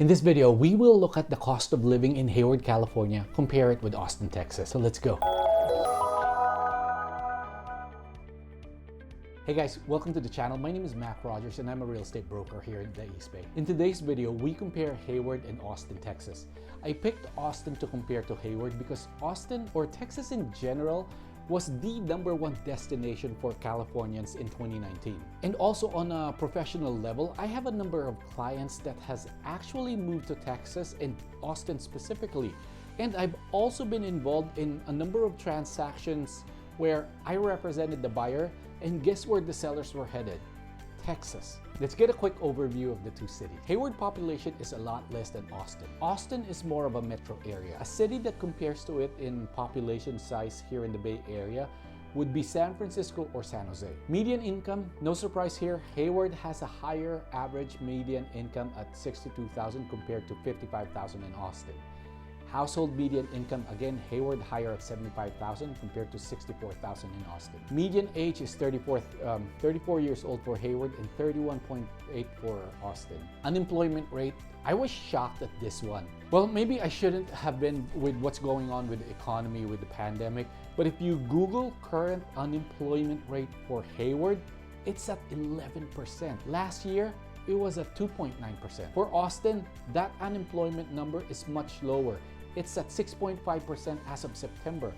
In this video, we will look at the cost of living in Hayward, California, compare it with Austin, Texas. So let's go. Hey guys, welcome to the channel. My name is Mac Rogers and I'm a real estate broker here in the East Bay. In today's video, we compare Hayward and Austin, Texas. I picked Austin to compare to Hayward because Austin, or Texas in general, was the #1 destination for Californians in 2019. And also on a professional level, I have a number of clients that has actually moved to Texas and Austin specifically. And I've also been involved in a number of transactions where I represented the buyer, and guess where the sellers were headed? Texas. Let's get a quick overview of the two cities. Hayward population is a lot less than Austin. Austin is more of a metro area. A city that compares to it in population size here in the Bay Area would be San Francisco or San Jose. Median income, no surprise here, Hayward has a higher average median income at $62,000 compared to $55,000 in Austin. Household median income, again, Hayward higher at $75,000 compared to $64,000 in Austin. Median age is 34 years old for Hayward and 31.8 for Austin. Unemployment rate, I was shocked at this one. Well, maybe I shouldn't have been with what's going on with the economy, with the pandemic, but if you Google current unemployment rate for Hayward, it's at 11%. Last year, it was at 2.9%. For Austin, that unemployment number is much lower. It's at 6.5% as of September.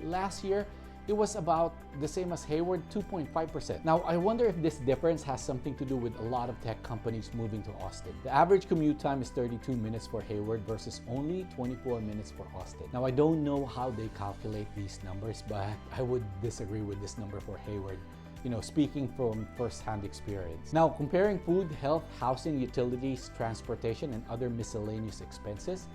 Last year, it was about the same as Hayward, 2.5%. Now, I wonder if this difference has something to do with a lot of tech companies moving to Austin. The average commute time is 32 minutes for Hayward versus only 24 minutes for Austin. Now, I don't know how they calculate these numbers, but I would disagree with this number for Hayward. Speaking from first-hand experience. Now, comparing food, health, housing, utilities, transportation, and other miscellaneous expenses,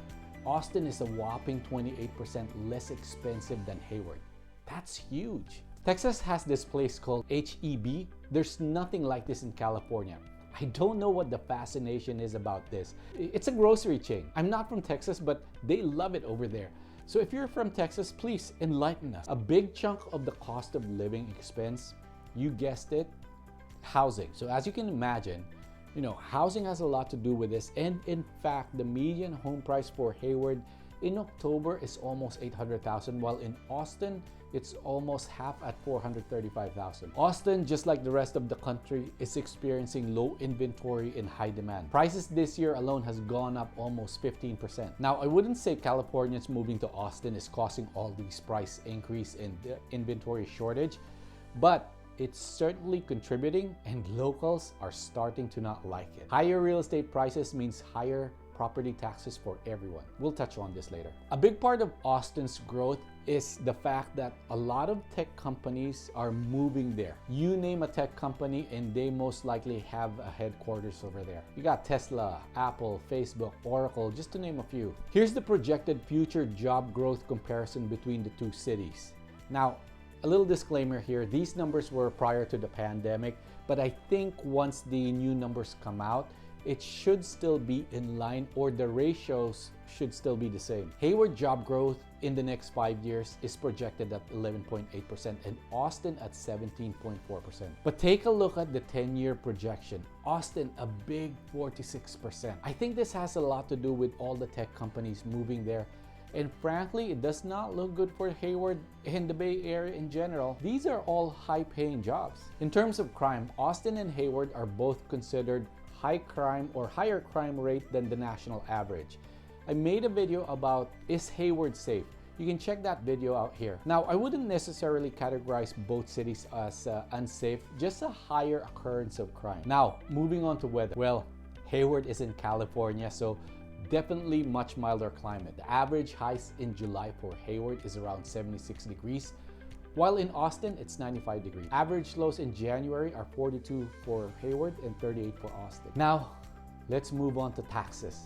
Austin is a whopping 28% less expensive than Hayward. That's huge. Texas has this place called HEB. There's nothing like this in California. I don't know what the fascination is about this. It's a grocery chain. I'm not from Texas, but they love it over there. So if you're from Texas, please enlighten us. A big chunk of the cost of living expense, you guessed it, housing. So as you can imagine, housing has a lot to do with this. And in fact, the median home price for Hayward in October is almost $800,000, while in Austin, it's almost half at $435,000. Austin, just like the rest of the country, is experiencing low inventory and high demand. Prices this year alone has gone up almost 15%. Now, I wouldn't say Californians moving to Austin is causing all these price increase and inventory shortage, but it's certainly contributing, and locals are starting to not like it. Higher real estate prices means higher property taxes for everyone. We'll touch on this later. A big part of Austin's growth is the fact that a lot of tech companies are moving there. You name a tech company and they most likely have a headquarters over there. You got Tesla, Apple, Facebook, Oracle, just to name a few. Here's the projected future job growth comparison between the two cities. Now, a little disclaimer here, these numbers were prior to the pandemic, but I think once the new numbers come out, it should still be in line, or the ratios should still be the same. Hayward job growth in the next 5 years is projected at 11.8% and Austin at 17.4%. But take a look at the 10-year projection. Austin, a big 46%. I think this has a lot to do with all the tech companies moving there. And frankly, it does not look good for Hayward and the Bay Area in general. These are all high-paying jobs. In terms of crime, Austin and Hayward are both considered high crime or higher crime rate than the national average. I made a video about, is Hayward safe? You can check that video out here. Now, I wouldn't necessarily categorize both cities as unsafe, just a higher occurrence of crime. Now, moving on to weather. Well, Hayward is in California, so definitely much milder climate. The average highs in July for Hayward is around 76 degrees, while in Austin, it's 95 degrees. Average lows in January are 42 for Hayward and 38 for Austin. Now, let's move on to taxes.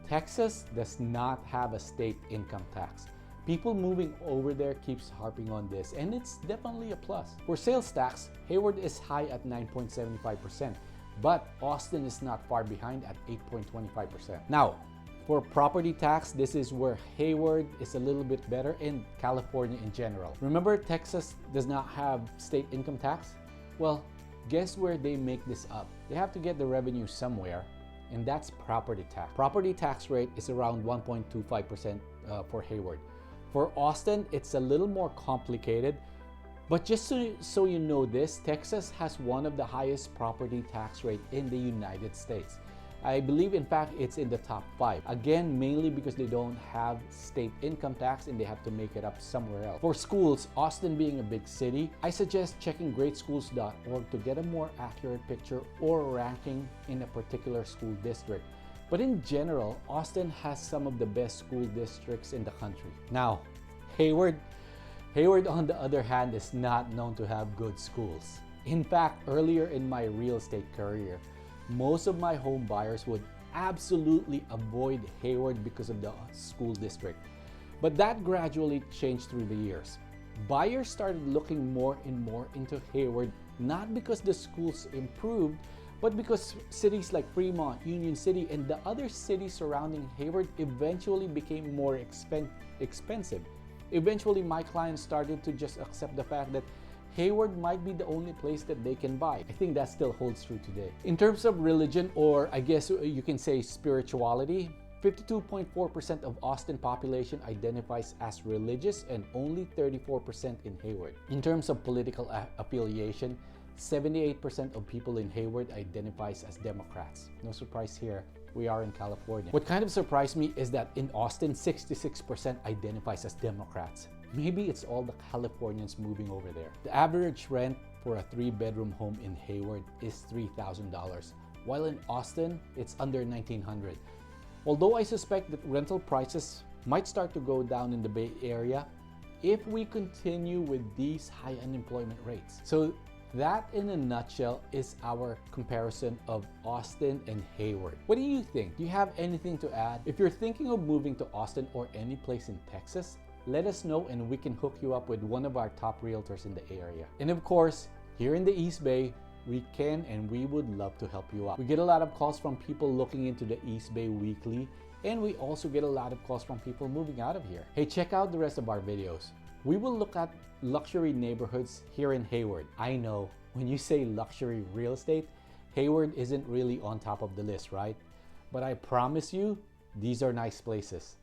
Texas does not have a state income tax. People moving over there keeps harping on this, and it's definitely a plus. For sales tax, Hayward is high at 9.75%. But Austin is not far behind at 8.25%. Now, for property tax, this is where Hayward is a little bit better, and California in general. Remember, Texas does not have state income tax? Well, guess where they make this up? They have to get the revenue somewhere. and that's property tax. Property tax rate is around 1.25% for Hayward. For Austin, it's a little more complicated, but just so you know this, Texas has one of the highest property tax rate in the United States. I believe, in fact, it's in the top 5. Again, mainly because they don't have state income tax and they have to make it up somewhere else. For schools, Austin being a big city, I suggest checking greatschools.org to get a more accurate picture or ranking in a particular school district. But in general, Austin has some of the best school districts in the country. Now, Hayward on the other hand is not known to have good schools. In fact, earlier in my real estate career, most of my home buyers would absolutely avoid Hayward because of the school district. But that gradually changed through the years. Buyers started looking more and more into Hayward, not because the schools improved, but because cities like Fremont, Union City, and the other cities surrounding Hayward eventually became more expensive. Eventually, my clients started to just accept the fact that Hayward might be the only place that they can buy. I think that still holds true today. In terms of religion, or I guess you can say spirituality, 52.4% of Austin population identifies as religious and only 34% in Hayward. In terms of political affiliation, 78% of people in Hayward identifies as Democrats. No surprise here, we are in California. What kind of surprised me is that in Austin, 66% identifies as Democrats. Maybe it's all the Californians moving over there. The average rent for a 3-bedroom home in Hayward is $3,000, while in Austin, it's under $1,900. Although I suspect that rental prices might start to go down in the Bay Area if we continue with these high unemployment rates. So that, in a nutshell, is our comparison of Austin and Hayward. What do you think? Do you have anything to add? If you're thinking of moving to Austin or any place in Texas, let us know and we can hook you up with one of our top realtors in the area. And of course, here in the East Bay, we can and we would love to help you out. We get a lot of calls from people looking into the East Bay weekly, and we also get a lot of calls from people moving out of here. Hey, check out the rest of our videos. We will look at luxury neighborhoods here in Hayward. I know, when you say luxury real estate, Hayward isn't really on top of the list, right? But I promise you, these are nice places.